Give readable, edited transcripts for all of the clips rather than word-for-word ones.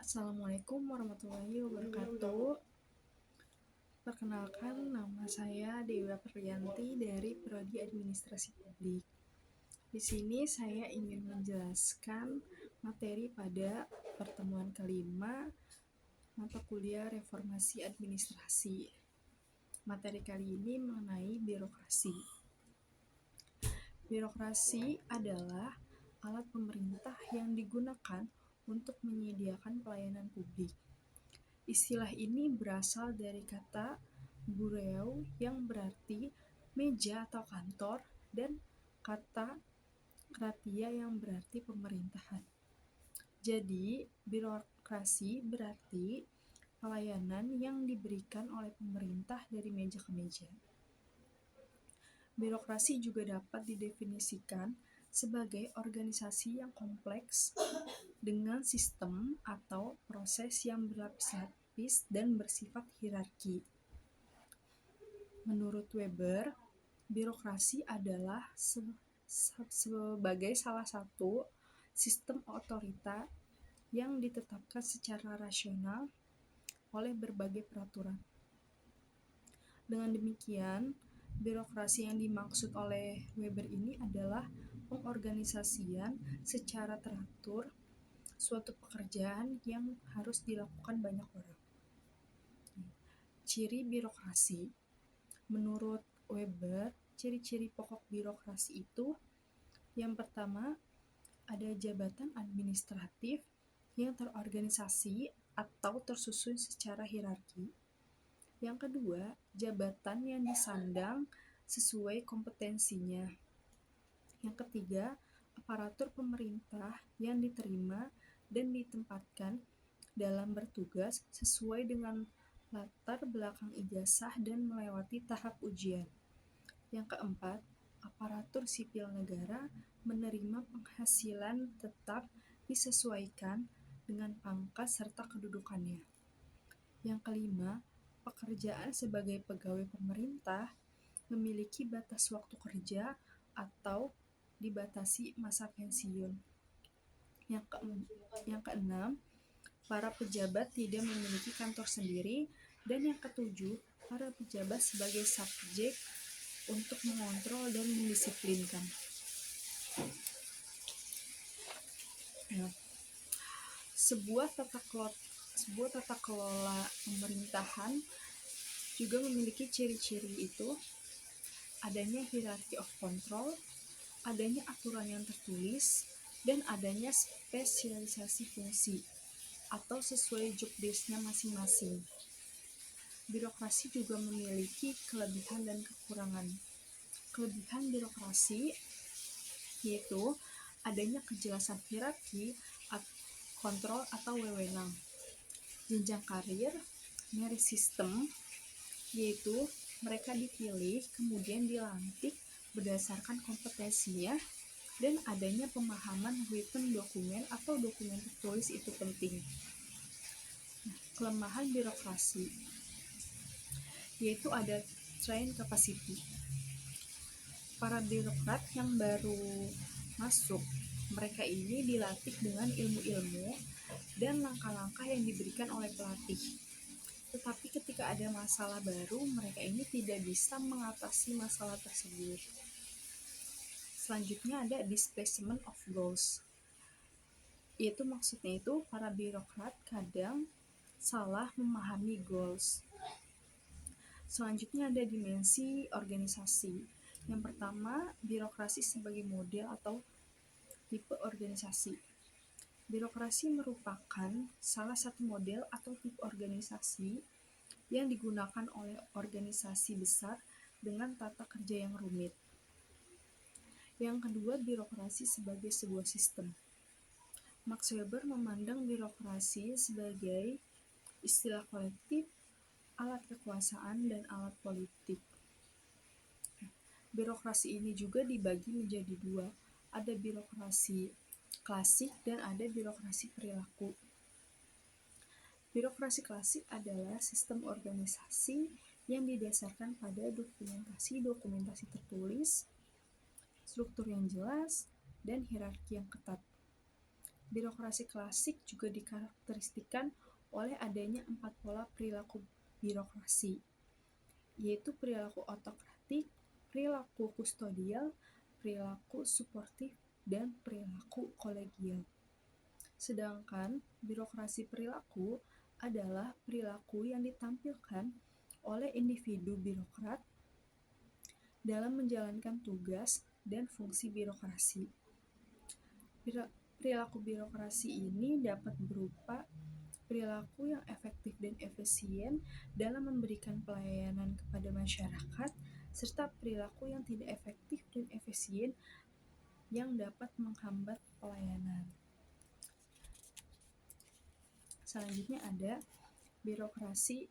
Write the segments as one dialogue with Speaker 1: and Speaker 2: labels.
Speaker 1: Assalamualaikum warahmatullahi wabarakatuh. Perkenalkan, nama saya Dewi Aprianti dari Prodi Administrasi Publik. Di sini saya ingin menjelaskan materi pada pertemuan kelima mata kuliah Reformasi Administrasi. Materi kali ini mengenai birokrasi. Birokrasi adalah alat pemerintah yang digunakan untuk menyediakan pelayanan publik. Istilah ini berasal dari kata bureau yang berarti meja atau kantor dan kata kratia yang berarti pemerintahan. Jadi, birokrasi berarti pelayanan yang diberikan oleh pemerintah dari meja ke meja. Birokrasi juga dapat didefinisikan sebagai organisasi yang kompleks dengan sistem atau proses yang berlapis-lapis dan bersifat hierarki. Menurut Weber, birokrasi adalah sebagai salah satu sistem otorita yang ditetapkan secara rasional oleh berbagai peraturan. Dengan demikian, birokrasi yang dimaksud oleh Weber ini adalah pengorganisasian secara teratur suatu pekerjaan yang harus dilakukan banyak orang. Ciri birokrasi. Menurut Weber, ciri-ciri pokok birokrasi itu yang pertama, ada jabatan administratif yang terorganisasi atau tersusun secara hierarki. Yang kedua, jabatan yang disandang sesuai kompetensinya. Yang ketiga, aparatur pemerintah yang diterima dan ditempatkan dalam bertugas sesuai dengan latar belakang ijazah dan melewati tahap ujian. Yang keempat, aparatur sipil negara menerima penghasilan tetap disesuaikan dengan pangkat serta kedudukannya. Yang kelima, pekerjaan sebagai pegawai pemerintah memiliki batas waktu kerja atau dibatasi masa pensiun. Yang keenam, para pejabat tidak memiliki kantor sendiri. Dan yang ketujuh, para pejabat sebagai subjek untuk mengontrol dan mendisiplinkan. Sebuah tata kelola pemerintahan juga memiliki ciri-ciri itu, adanya hierarchy of control, adanya aturan yang tertulis, dan adanya spesialisasi fungsi atau sesuai job desk-nya masing-masing. Birokrasi juga memiliki kelebihan dan kekurangan. Kelebihan birokrasi yaitu adanya kejelasan hierarki, kontrol atau wewenang. Jenjang karir, merit system, yaitu mereka dipilih kemudian dilantik berdasarkan kompetensinya, dan adanya pemahaman written dokumen atau dokumen tertulis itu penting. Kelemahan birokrasi yaitu ada train capacity. Para birokrat yang baru masuk, mereka ini dilatih dengan ilmu-ilmu dan langkah-langkah yang diberikan oleh pelatih. Tetapi ketika ada masalah baru, mereka ini tidak bisa mengatasi masalah tersebut. Selanjutnya ada displacement of goals. Yaitu maksudnya itu para birokrat kadang salah memahami goals. Selanjutnya ada dimensi organisasi. Yang pertama, birokrasi sebagai model atau tipe organisasi. Birokrasi merupakan salah satu model atau tipe organisasi yang digunakan oleh organisasi besar dengan tata kerja yang rumit. Yang kedua, birokrasi sebagai sebuah sistem. Max Weber memandang birokrasi sebagai istilah kolektif, alat kekuasaan, dan alat politik. Birokrasi ini juga dibagi menjadi dua, ada birokrasi klasik dan ada birokrasi perilaku. Birokrasi klasik adalah sistem organisasi yang didasarkan pada dokumentasi tertulis, struktur yang jelas, dan hierarki yang ketat. Birokrasi klasik juga dikarakteristikan oleh adanya 4 pola perilaku birokrasi, yaitu perilaku autokratik, perilaku kustodial, perilaku suportif, dan perilaku kolegial. Sedangkan birokrasi perilaku adalah perilaku yang ditampilkan oleh individu birokrat dalam menjalankan tugas dan fungsi birokrasi. Perilaku birokrasi ini dapat berupa perilaku yang efektif dan efisien dalam memberikan pelayanan kepada masyarakat, serta perilaku yang tidak efektif dan efisien yang dapat menghambat pelayanan. Selanjutnya ada birokrasi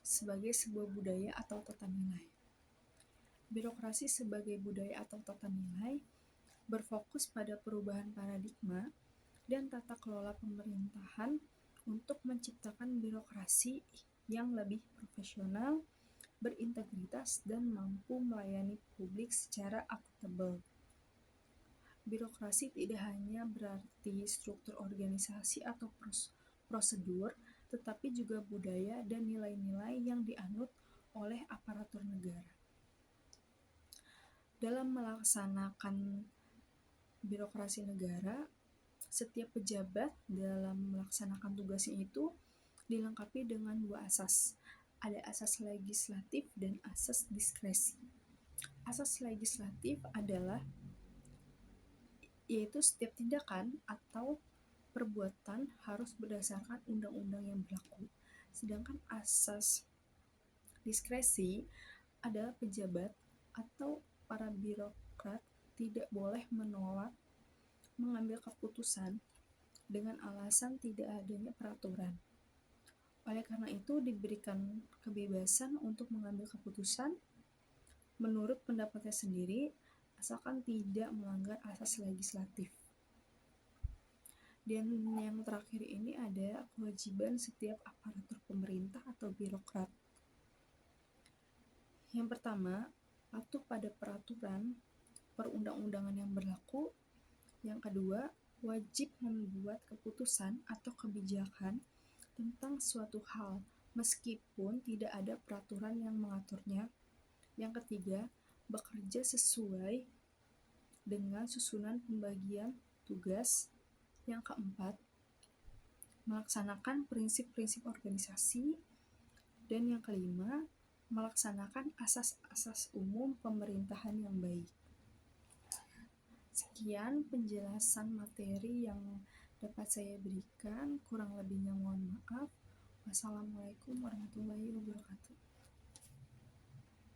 Speaker 1: sebagai sebuah budaya atau tata nilai. Birokrasi sebagai budaya atau tata nilai berfokus pada perubahan paradigma dan tata kelola pemerintahan untuk menciptakan birokrasi yang lebih profesional, berintegritas, dan mampu melayani publik secara akuntabel. Birokrasi tidak hanya berarti struktur organisasi atau prosedur, tetapi juga budaya dan nilai-nilai yang dianut oleh aparatur negara. Dalam melaksanakan birokrasi negara, setiap pejabat dalam melaksanakan tugasnya itu dilengkapi dengan 2 asas. Ada asas legislatif dan asas diskresi. Asas legislatif adalah yaitu setiap tindakan atau perbuatan harus berdasarkan undang-undang yang berlaku. Sedangkan asas diskresi adalah pejabat atau para birokrat tidak boleh menolak mengambil keputusan dengan alasan tidak adanya peraturan. Oleh karena itu, diberikan kebebasan untuk mengambil keputusan menurut pendapatnya sendiri, asalkan tidak melanggar asas legislatif. Dan yang terakhir ini ada kewajiban setiap aparatur pemerintah atau birokrat. Yang pertama, patuh pada peraturan perundang-undangan yang berlaku. Yang kedua, wajib membuat keputusan atau kebijakan tentang suatu hal meskipun tidak ada peraturan yang mengaturnya. Yang ketiga, bekerja sesuai dengan susunan pembagian tugas. Yang keempat, melaksanakan prinsip-prinsip organisasi. Dan yang kelima, melaksanakan asas-asas umum pemerintahan yang baik. Sekian penjelasan materi yang dapat saya berikan, kurang lebihnya mohon maaf. Wassalamualaikum warahmatullahi wabarakatuh.